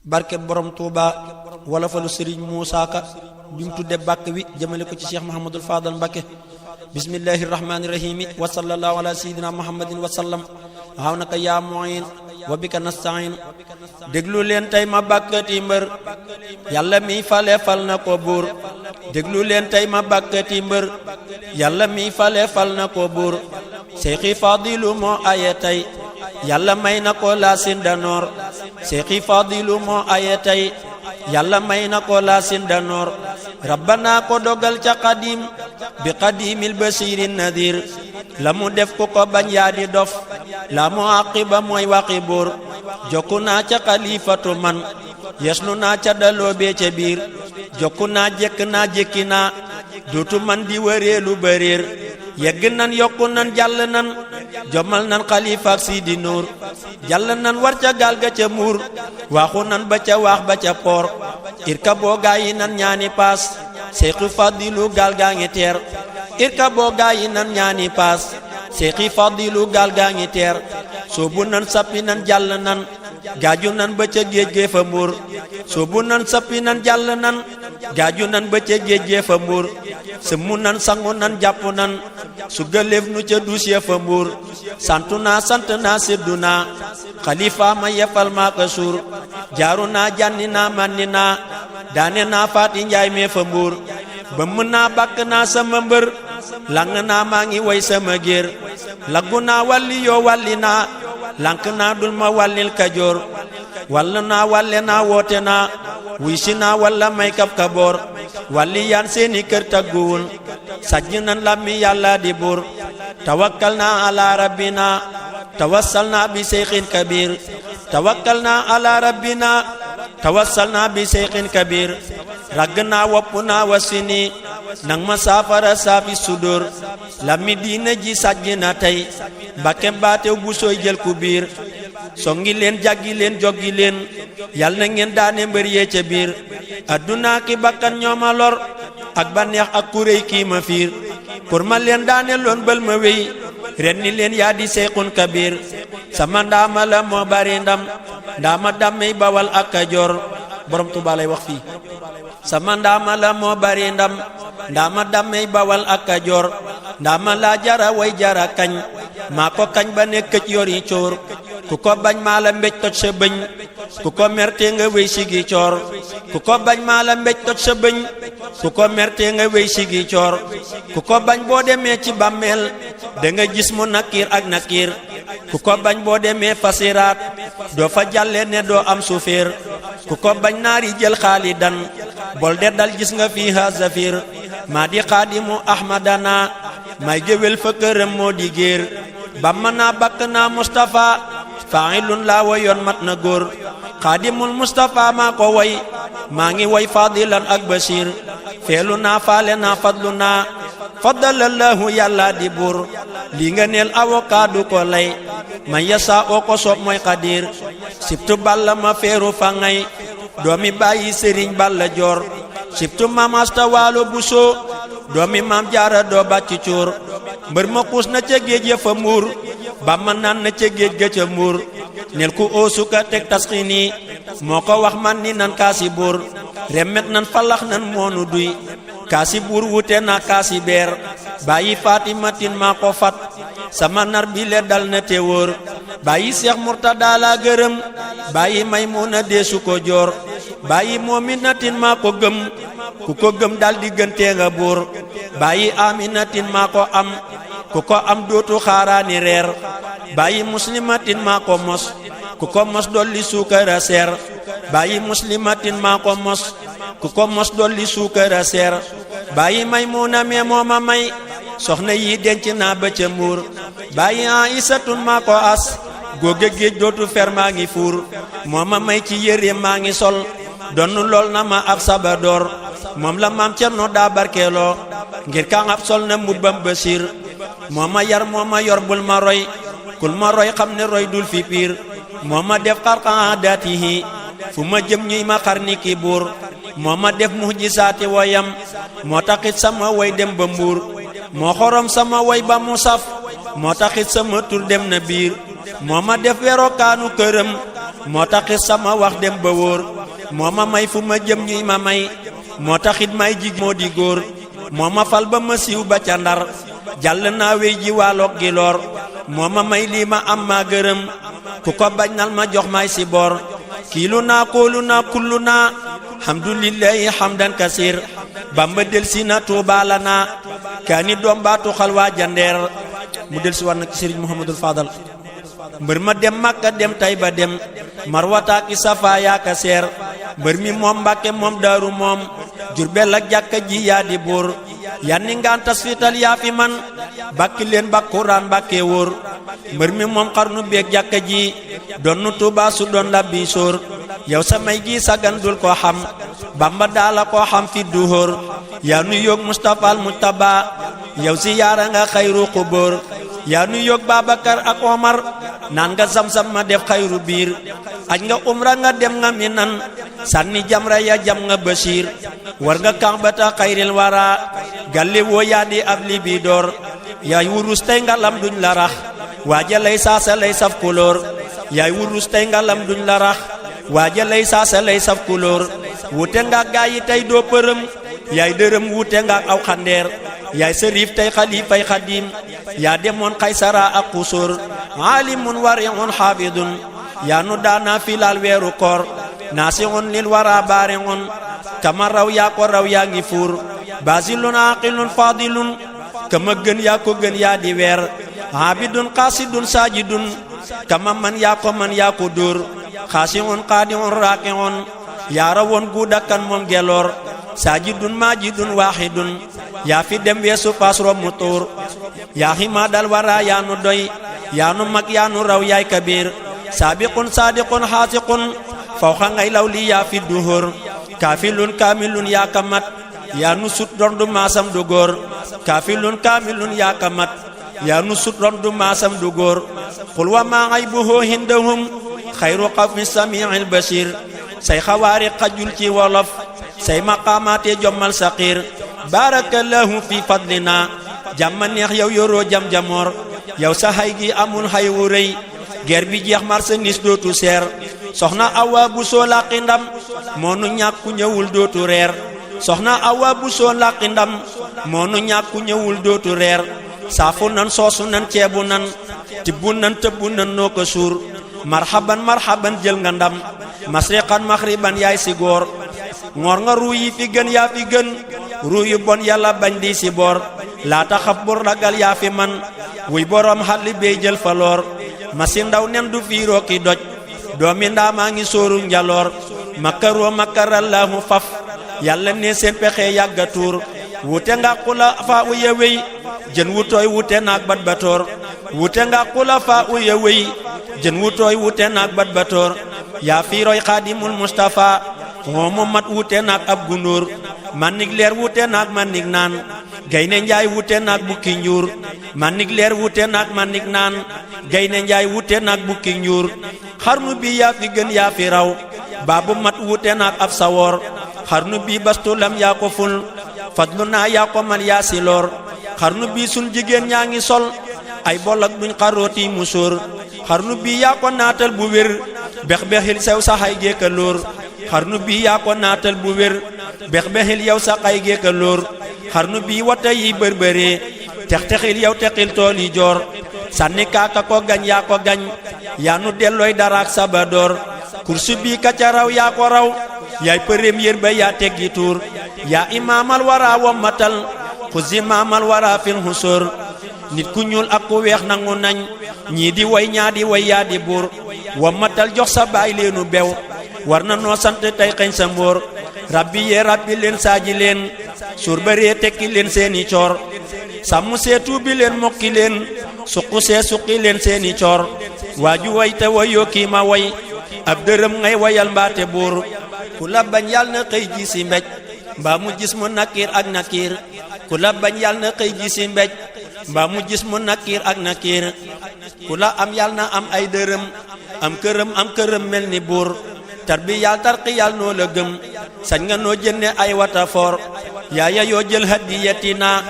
barke borom Touba wala falu Serigne Moussa Ka bi mu tudde bàkk wi jëmale ko ci Cheikh Mouhamadul Fadal Mbacké bismillahi rahmani rahimi wa sallallahu ala sayyidina muhammadin wa sallam xaw naka yaa mu'in wa bika nasta'in déglu leen tey ma bàkkati mbër yàlla mi fale fal na ko buur déglu leen tey ma bàkkati mbër yàlla mi fale fal na ko buur Seexi Fadilu moo aye tey yàlla may na ko laasin danoor Seexi Fadilu moo aye tey yàlla may na ko laasin danoor rabbana ko dogal ca qadim bi qadimil basirin nadir la mu def ku ko bañ yaa di dof la mu aqiba mooy waxi buur jokku naa ca xalifatu man yeslu naa ca daloo bee ca biir jokku naa jekk naa jekki naa dootu man di wëreelu bëréer yegg nan yokku nan jàll nan jommal nan xalifa ak Sidi Nuur jàll nan war ca gaal ga ca muur waaxu nan ba ca waax ba ca poor irka boo gaa yi nan ñaani paas Seexi Fadilu gaal gaa ngi teer irka boo gaa yi nan ñaani paas Seexi Fadilu gaal gaa ngi teer soobu nan sappi nan jàll nan gaaju nan ba ca géej gee fa mbuur soobu nan sappi nan jàll nan gaaju nan ba ca géej gee fa mbuur sëmmu nan sangu nan jàpp nan su gëléef nu ca duus ya fa mbuur santu naa sant naa seddu naa xalifa ma yefal maa ko suur jaaru naa jànni naa manni naa daane naa faati njaay mee fa mbuur bëmm naa bàkk naa sama mbër lang naa maa ngi way sama géer laggu naa walli yoo walli naa lank naa dul ma wallil kajoor wall naa walle naa woote naa wuy si naa walla may kab kaboor walli yaan seeni kër tagguwul sajj nan lammi yàlla di buur tawakkal naa ala rabbina tawassal naa bi seyxin kabir tawakkal naa ala rabbina tawassal naa bi seyxin kabir ragg naa wopp naa wasini nang ma saafara saafi sudur lammi diina ji sajj na tey Mbakke mbaatew bu sooy jël ku biir songi leen jaggi leen joggi leen yal na ngeen daane mbër yee ca biir adduna ki bakkan ñooma lor ak banneex ak kuréy kii ma fiir pour ma leen daane loon bël ma wéy ren ni leen yaa di seyxun kabir sama ndaama la moo bari ndam ndaama dammey bawal ak Kajoor borom Tuubaa lay wax fii sama ndaama la moo bari ndam ndaama dammey bawal ak Kajoor ndaama laa jara way jara kañ maa ko kañ ba ne këj yori coor ku ko bañ maa la mbéj toj sa bëñ ku ko merte nga wéy sigi coor ku ko bañ maa la mbéj toj sa bëñ ku ko merte nga wéy sigi coor ku ko bañ boo demee ci bàmmeel da nga gis mu nakiir ak nakiir ku ko bañ boo demee fasiraat doo fa jàlle ne doo am suféer ku ko bañ naari jël xaalidan bol de dal gis nga fii ha zafir maa di xaadimu ahmadana may géwél fa këram moo di géer bamma naa bakk naa Mustafa faa'ilun laa wayoon mat na góor xaadimul Mustafa maa ko way maa ngi way fadilan ak bashir feelu naa faale naa fadlu naa faddalallahu yàlla di buur lii nga neel avocat ko lay man yasa oo ko soob mooy xadir sibtu balla ma feeru fa ngay doomi bàyyi sëriñ balla joor sibtu maam asta waalo buso doomi maam jaara doo bàcci cuur mbër ma xuus na ca géej ya fa muur ba ma naan na ca géej ga ca muur nel ku oosuka teg tasxini moo ko wax man ni nan kaasi buur remet nan falax nan moonu duy kaasi buur wute na kaasi beer bàyyi faatimatin maa ko fat sama nar bi le dal na te wóor bàyyi seex murtada la gërëm bàyyi maymuna deesu ko joor bàyyi moominatin maa ko gëm ku ko gëm dal di gëntee nga buur bàyyi aminatin maa ko am ku ko am dootu xaaraani reer bàyyi muslimatin maa ko mos ku ko mos dolli suukara seer bàyyi muslimatin maa ko mos ku ko mos dolli suukara seer bàyyi maymuna mee mooma may soxna yi denc naa ba ca mbuur bàyyi aisatun maa ko as googe géej dootu fer maa ngi fuur mooma may ci yére maa ngi sol donnu lool na ma ab sabadoor moom la maam Cerno daa barkeeloo ngir ka ab sol na mbubbam Basiir mooma yar mooma yor bul ma roy kul ma roy xam ne roy dul fi piir mooma def xarqa daatihi fu ma jëm ñuy ma xar ni ki buur mooma def muhjisaati woyam moo taxit sama woy dem ba mbuur moo xorom sama woy ba mu saf moo taxit sama tur dem na biir mooma def werokaanu këram moo taxit sama wax dem ba wóor moo ma may fu ma jëm ñuy ma may moo taxit may jig moo di góor moo ma fal ba ma siiw ba ca Ndar jàll naa wey ji waaloog gi lor moo ma may lii ma am maa gërëm ku ko bañ nal ma jox may si bor kiilu naa koolu naa kullu naa hamdulillahi hamdan kasir Bamba del si na Tuuba la naa kaani doom baatu xal waa jandeer mu del si war nag ci Serigne Mouhamadul Fadal mbër ma dem Makka dem Tayba dem Marwata ki Safa yaaka seer mbër mi moom Mbàkke moom Daaru moom Jurbel ak jàkka ji yaa di buur yanni ngaan tas fital yaa fi man bàkki leen bàkkuraan Mbàkke wóor mbër mi moom xarnu beeg jàkka ji doon nu Tuuba su doon labbi sóor yow samay gi sagandul ko xam Bamba daala ko xam fi duhóor yaa nu yóg Mustafa al Mujtaba yow si yaara nga xayru xubóor yaa nu yóg Babakar ak Omar naan nga Zamzam ma def xayru biir aj nga umra nga dem nga Minan sànni jamra ya jam nga Bashir war nga Kaabata xayril wara galli woo yaa di ab libidoor yaay wurus tey nga lam duñ la rax waaja lay saasa lay saf kulóor yaay wurus tey nga lam duñ la rax waaja lay saasa lay saf kulóor wute nga gaay yi tey doo përëm yaay dërëm wute nga aw xandeer yaay sërif tey xalifay xadim yaa demoon Kaysara ak Xusóor alimun wariun xaafidun yaa nu daana filaal weeru koor naasihun lil wara baariun kama raw yaa ko raw yaa ngi fuur basilun aqilun fadilun kama gën yaa ko gën yaa di weer abidun qasidun sajidun kama man yaa ko man yaa ko dóor xaasiun qaadiun raaqiun yaa rawoon guudakan moom geloor sajidun majidun wahidun yaa fi dem weesu paas rommu tuur yaa himadal wara yaa nu doy yaa nu mag yaa nu raw yaay kabir saabiqun saadiqun xaasiqun fawxa ngay law li yaa fi duhóor kaafilun kaamilun yaa kamat yaa nu sut rondu maasam du góor kaafilun kaamilun yaa kamat yaa nu sut rondu maasam du góor qul wa maa aybuhu hindahum xayru xawfi samiil basir say xawaari xajul ci wolof say maqaamaate jommal saqiir barakallahu fi fadlina jàmma neex yow yoroo jam-jamoor yow sa xay gi amul xay wu rëy ger bi jeex marchandise dootu seer soxna Awa bu soo làqi ndam moo nu ñàkku ñëwul dootu reer soxna Awa bu soo làqi ndam moo nu ñàkku ñëwul dootu reer saafu nan soosu nan ceebu nan tibbu nan tëbbu nan noo ko suur marhaban marhaban jël nga ndam masriqan maxriban yaay si góor ngoor nga ruu yi fi gën yaa fi gën ruu yu bon yàlla bañ di si boor laata xaf bur ragal yaa fi man wuy boroom xalli bey jël fa loor masi ndaw nen du fiiroo ki doj doomi ndaa maa ngi sóoru njaloor makkaroo makkarallaahu faf yàlla ne seen pexe yàgga tuur wute nga xula faa u ya wéy jën wu tooy wute naak bat batoor wute nga xula faa u ya wéy jën wu tooy wute naak bat batoor yaa fiiroy xaadimul Mustafa moomu mat wute naak ab gunóor mannig leer wute naak mannig naan gaynde njaay wute naak bukki njuur mannig leer wute naak mannig naan gaynde njaay wute naak bukki njuur xarnu bi yaa fi gën yaa fi raw baabu mat wute naak ab sawoor xarnu bi bastulam yaa ko ful fadlu naa yaa ko man yaa si loor xarnu bi sun jigéen ñaa ngi sol ay bol ak duñ xarooti musóor xarnu bi yaa ko naatal bu wér bex-bexil sew saxay géeka lóor xarnu bi yaa ko naatal bu wér bex-bexil yow saxay géeka lóor xarnu bi wata yi bërbëree tex-texil yow texil tool yi joor sànni kaaka ko gañ yaa ko gañ yaa nu dellooy daraak sabadoor kursu bi ka ca raw yaa ko raw yaay premier ba yaa teggi tuur yaa imaamal wara wommatal xusi maamal wara fil xusóor nit ku ñuul ak ku weex nangu nañ ñii di way ñaa di way yaa di buur wommatal jox sa baay leenu bew war na noo sant tey xeñ sa mbóor rabbi yee rabbi leen saaji leen suur bëree tekki leen seeni coor sàmm see tuubi leen mokki leen suqu see suqi leen seeni coor waaju way te wayoo kii ma way ab dërëm ngay wayal mbaate buur ku la bañ yàlla na xëy ji si mbéj mbaa mu gis mu nakiir ak nakiir ku la bañ yàlla na xëy ji si mbéj mbaa mu gis mu nakiir ak nakiir ku la am yàlla na am ay dërëm am këram mel ni buur tarbi yàlla tarqi yàlla noo la gëm sañ nga noo jënne ay watafoor yaaya yoo jël hadiyatina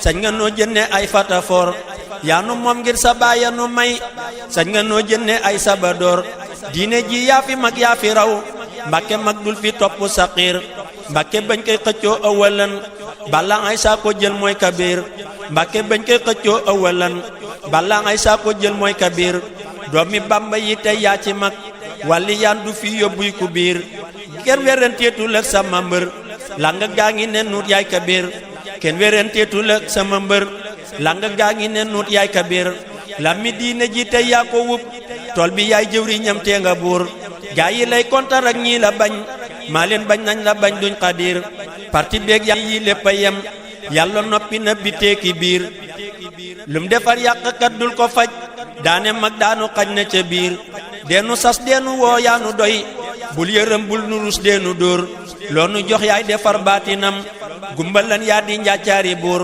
sañ nga noo jënne ay fatafoor yaa nu moom ngir sa baaya nu may sañ nga noo jënne ay sabadoor diine ji yaa fi mag yaa fi raw Mbàkke mag dul fi topp saqiir Mbàkke bañ koy xëccoo awalan balla ay saa ko jël mooy kabir Mbàkke bañ koy xëccoo awalan balla ay saa ko jël mooy kabir doomi Bàmba yi tey yaa ci mag wàlli yaan du fi yóbbuy ku biir kenn werenteetul ak sama mbër langa gaa ngi ne nuut yaay kabir kenn werenteetul ak sama mbër langa gaa ngi ne nuut yaay kabir lammi diine ji tey yaa ko wub tool bi yaay jëwriñam tee nga buur gaa yi lay kontar ak ñii la bañ maa leen bañ nañ la bañ duñ xadir parti beeg yi lépp a yem yàlla noppi na bi teeki biir lum defar yàqkat dul ko faj daane mag daanu xaj na ca biir deenu sas deenu woo yaanu doy bul yërëm bul nurus deenu dóor loonu jox yaay defar baatinam gumbalan yaa di njaacaari buur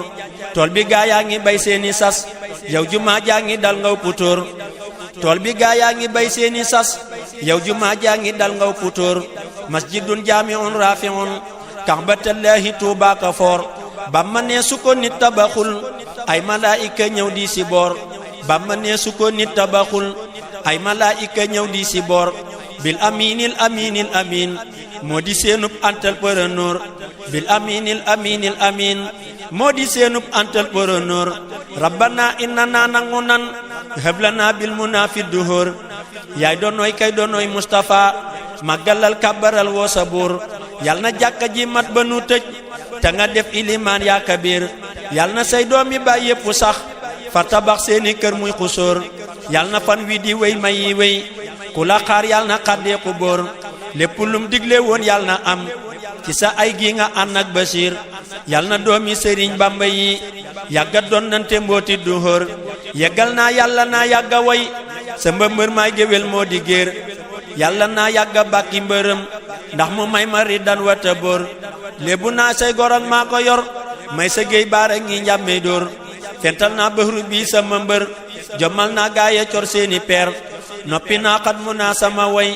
tool bi gaa yaa ngi bay seeni sas yow jumaa jaa ngi dal ngaw putóor tool bi gaa yaa ngi bay seeni sas yow jumaa jaa ngi dal ngaw putóor masjidun jaami'un rafi'un kaxbatallaahi tuubaa ka foor Bamba nee su ko nit tabaxul ay malaayika ñëw di si boor Bamba nee su ko nit tabaxul ay malaayika ñëw di si boor bil aminil aminil amin moo di seenub entrepreneur bil aminil aminil amin moo di seenub entrepreneur rabbana innana nangu nan hablana bil munafi duhur yaay doonoy kay doonoy Mustafa màggalal kàbbaral woo sa buur yal na jàkka ji mat ba nu tëj te nga def ilimaan yaa kabir yal na say doom yi baay yépp sax far tabax seeni kër muy xusóor yal na fan wi di wéy may yi wéy ku la xaar yal na xàddeeku bóor lépp lum digle woon yal na am ci sa ay gi nga ànd ak Basiir yal na doomi Sëriñ Bamba yi yàgga doon nante mbooti duhóor yeggal naa yàlla naa yàgga way sa mbër maay géwél moo di géer yàlla naa yàgga bàkki mbërëm ndax mu may ma riddan wata bóor léebu naa say gorog maa ko yor may sa géey baara ngi njàmmee dóor fental naa bëxru bii sama mbër jommal naa gaaye cor seeni peer noppi naa xat mu naa sama way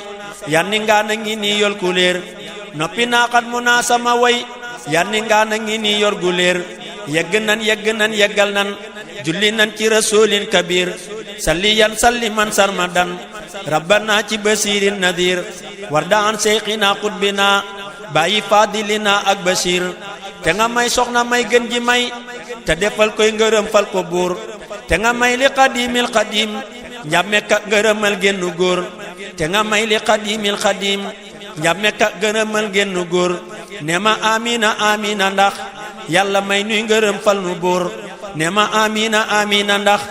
yanni ngaa na ngi nii yol ku léer noppi naa xat mu naa sama way yanni ngaa na ngi nii yor gu léer yegg nan yeggal nan julli nan ci rasulin kabir salliyan salliman sarmadan rabbana ci basirin nadir warda an seyxina xutbina bàyyi fadilina ak Basiir te nga may soxna may gën ji may te defal koy ngërëm fal ko buur te nga may li xadimil xadim njàmme ka ngërëmal génnu góor te nga may li xadimil xadim njàmme ka ngërëmal génnu góor ne ma amina amina ndax yàlla may nuy ngërëm fal nu buur ne ma amina amina ndax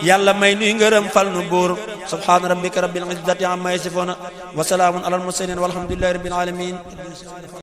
yàlla may nuy ngërëm fal nu buur subhaana rabbika rabbil izzati amma yasifuuna wa salaamun alal mursaliin walhamdulillahi rabbil aalamiin